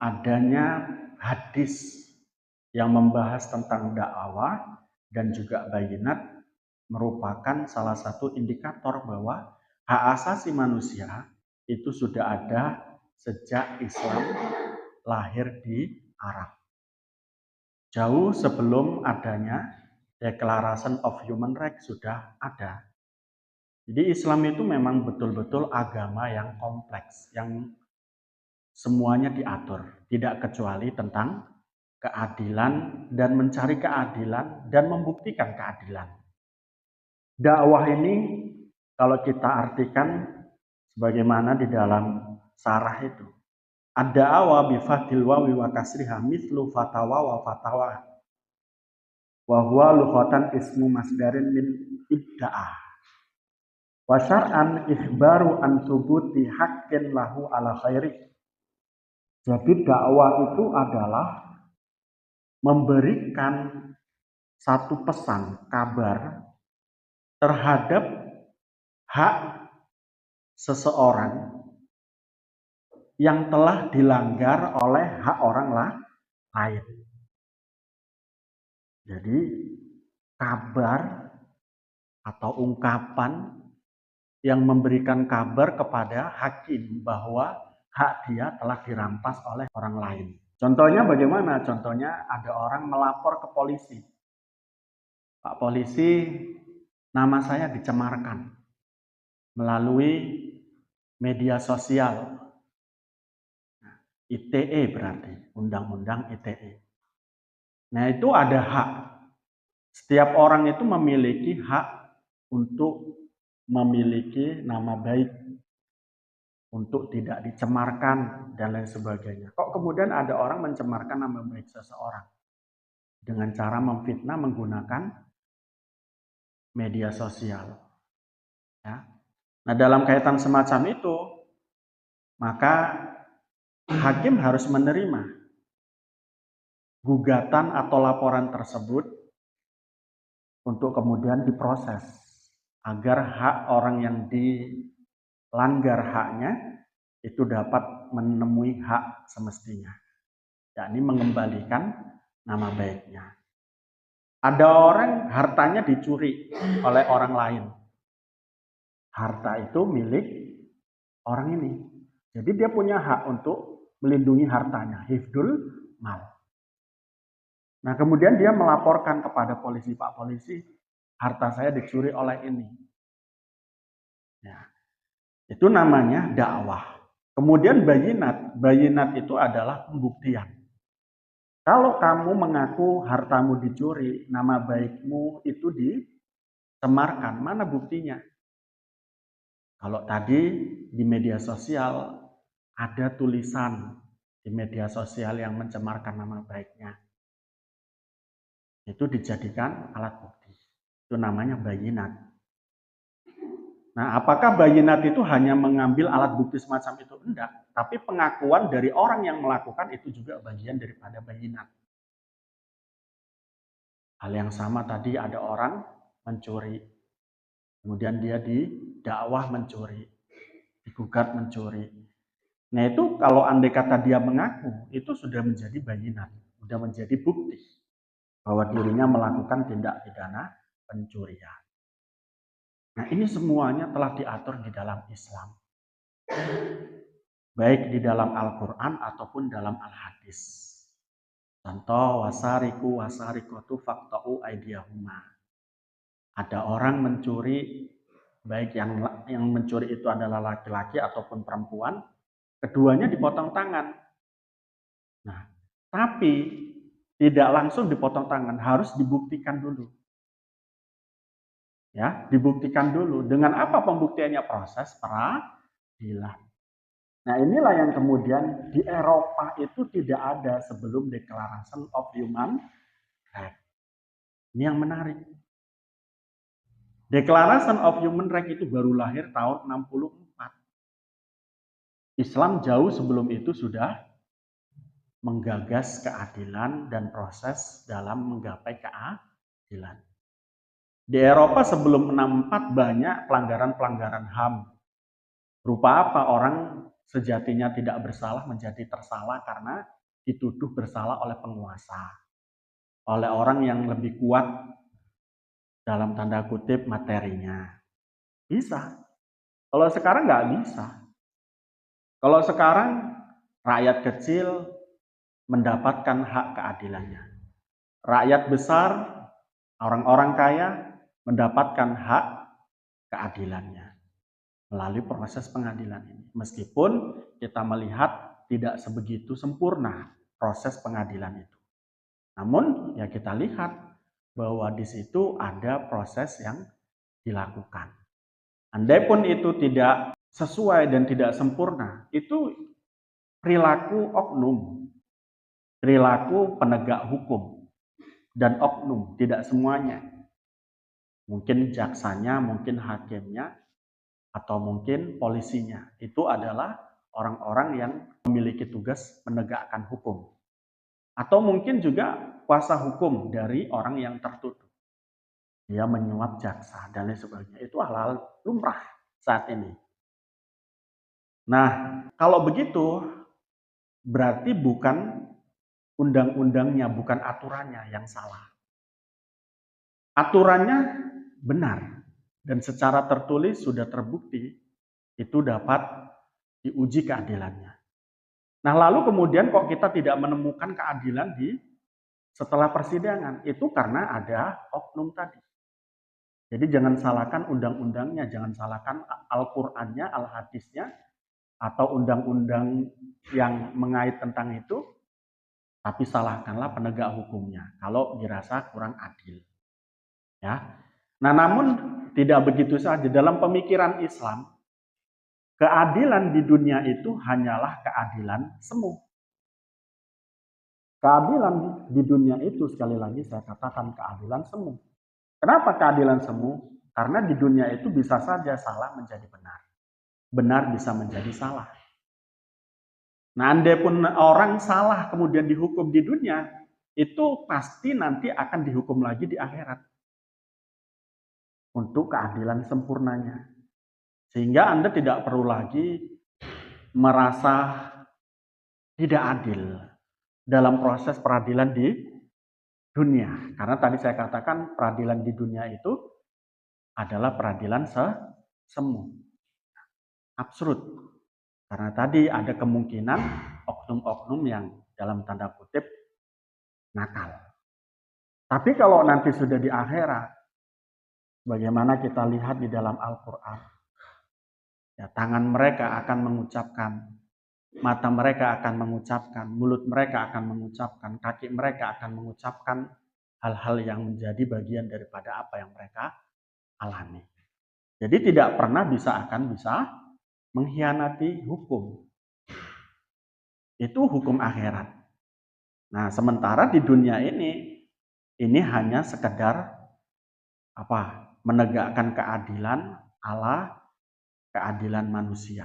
adanya hadis yang membahas tentang dakwah dan juga bayinat merupakan salah satu indikator bahwa hak asasi manusia itu sudah ada sejak Islam lahir di Arab. Jauh sebelum adanya Declaration of Human Rights sudah ada. Jadi Islam itu memang betul-betul agama yang kompleks, yang semuanya diatur, tidak kecuali tentang keadilan dan mencari keadilan dan membuktikan keadilan. Dakwah ini kalau kita artikan sebagaimana di dalam sarah itu, ad-da'wa bi fathil wawi wa kasriha mithlu fatawa wa fatawa wa huwa lughatan ismu masdarin min ibda'ah wa syar'an ikhbaru an thubuti haqqin lahu ala khairi. Jadi dakwah itu adalah memberikan satu pesan, kabar terhadap hak seseorang yang telah dilanggar oleh hak orang lain. Jadi kabar atau ungkapan yang memberikan kabar kepada hakim bahwa hak dia telah dirampas oleh orang lain. Contohnya bagaimana? Contohnya ada orang melapor ke polisi. Pak polisi, nama saya dicemarkan melalui media sosial. ITE berarti, Undang-Undang ITE. Nah itu ada hak. Setiap orang itu memiliki hak untuk memiliki nama baik, untuk tidak dicemarkan dan lain sebagainya. Kok kemudian ada orang mencemarkan nama baik seseorang dengan cara memfitnah menggunakan media sosial. Ya. Nah dalam kaitan semacam itu, maka hakim harus menerima gugatan atau laporan tersebut untuk kemudian diproses agar hak orang yang dilanggar haknya itu dapat menemui hak semestinya, yakni mengembalikan nama baiknya. Ada orang hartanya dicuri oleh orang lain. Harta itu milik orang ini. Jadi dia punya hak untuk melindungi hartanya, hifdul mal. Nah kemudian dia melaporkan kepada polisi, Pak polisi, harta saya dicuri oleh ini. Ya, itu namanya dakwah. Kemudian bayinat itu adalah pembuktian. Kalau kamu mengaku hartamu dicuri, nama baikmu itu dicemarkan, mana buktinya? Kalau tadi di media sosial ada tulisan di media sosial yang mencemarkan nama baiknya, itu dijadikan alat bukti. Itu namanya bayinat. Nah, apakah bayinat itu hanya mengambil alat bukti semacam itu? Enggak. Tapi pengakuan dari orang yang melakukan itu juga bagian daripada bayinat. Hal yang sama tadi ada orang mencuri. Kemudian dia didakwah mencuri. Digugat mencuri. Nah itu kalau andai kata dia mengaku, itu sudah menjadi bayinat. Sudah menjadi bukti bahwa dirinya melakukan tindak pidana pencurian. Nah ini semuanya telah diatur di dalam Islam. Baik di dalam Al-Quran ataupun dalam Al-Hadis. Contoh wasariku wasarikotu faktau aidiyahuma. Ada orang mencuri, baik yang mencuri itu adalah laki-laki ataupun perempuan, keduanya dipotong tangan. Nah, tapi tidak langsung dipotong tangan, harus dibuktikan dulu. Ya, dibuktikan dulu. Dengan apa pembuktiannya? Proses peradilan. Nah inilah yang kemudian di Eropa itu tidak ada sebelum Declaration of Human Rights. Ini yang menarik. Declaration of Human Rights itu baru lahir tahun 64. Islam jauh sebelum itu sudah menggagas keadilan dan proses dalam menggapai keadilan. Di Eropa sebelum 64 banyak pelanggaran-pelanggaran HAM. Berupa apa? Orang sejatinya tidak bersalah menjadi tersalah karena dituduh bersalah oleh penguasa, oleh orang yang lebih kuat dalam tanda kutip materinya. Bisa. Kalau sekarang nggak bisa. Kalau sekarang rakyat kecil mendapatkan hak keadilannya. Rakyat besar, orang-orang kaya mendapatkan hak keadilannya melalui proses pengadilan ini. Meskipun kita melihat tidak sebegitu sempurna proses pengadilan itu. Namun ya kita lihat bahwa di situ ada proses yang dilakukan. Andai pun itu tidak sesuai dan tidak sempurna, itu perilaku oknum, perilaku penegak hukum, dan oknum, tidak semuanya. Mungkin jaksanya, mungkin hakimnya, atau mungkin polisinya. Itu adalah orang-orang yang memiliki tugas menegakkan hukum. Atau mungkin juga kuasa hukum dari orang yang tertuduh. Dia menyuap jaksa dan lain sebagainya. Itu hal lumrah saat ini. Nah, kalau begitu berarti bukan undang-undangnya, bukan aturannya yang salah. Aturannya benar dan secara tertulis sudah terbukti itu dapat diuji keadilannya. Nah, lalu kemudian kok kita tidak menemukan keadilan setelah persidangan? Itu karena ada oknum tadi. Jadi jangan salahkan undang-undangnya, jangan salahkan Al-Qur'annya, Al-Hadisnya, atau undang-undang yang mengait tentang itu, tapi salahkanlah penegak hukumnya kalau dirasa kurang adil. Ya. Nah, namun tidak begitu saja. Dalam pemikiran Islam, keadilan di dunia itu hanyalah keadilan semu. Keadilan di dunia itu, sekali lagi saya katakan, keadilan semu. Kenapa keadilan semu? Karena di dunia itu bisa saja salah menjadi benar. Benar bisa menjadi salah. Nah, andai pun orang salah kemudian dihukum di dunia, itu pasti nanti akan dihukum lagi di akhirat. Untuk keadilan sempurnanya. Sehingga Anda tidak perlu lagi merasa tidak adil dalam proses peradilan di dunia. Karena tadi saya katakan peradilan di dunia itu adalah peradilan semu. Absurd. Karena tadi ada kemungkinan oknum-oknum yang dalam tanda kutip nakal. Tapi kalau nanti sudah di akhirat, bagaimana kita lihat di dalam Al-Quran, ya, tangan mereka akan mengucapkan, mata mereka akan mengucapkan, mulut mereka akan mengucapkan, kaki mereka akan mengucapkan hal-hal yang menjadi bagian daripada apa yang mereka alami. Jadi tidak pernah bisa mengkhianati hukum. Itu hukum akhirat. Nah, sementara di dunia ini hanya sekedar menegakkan keadilan ala keadilan manusia.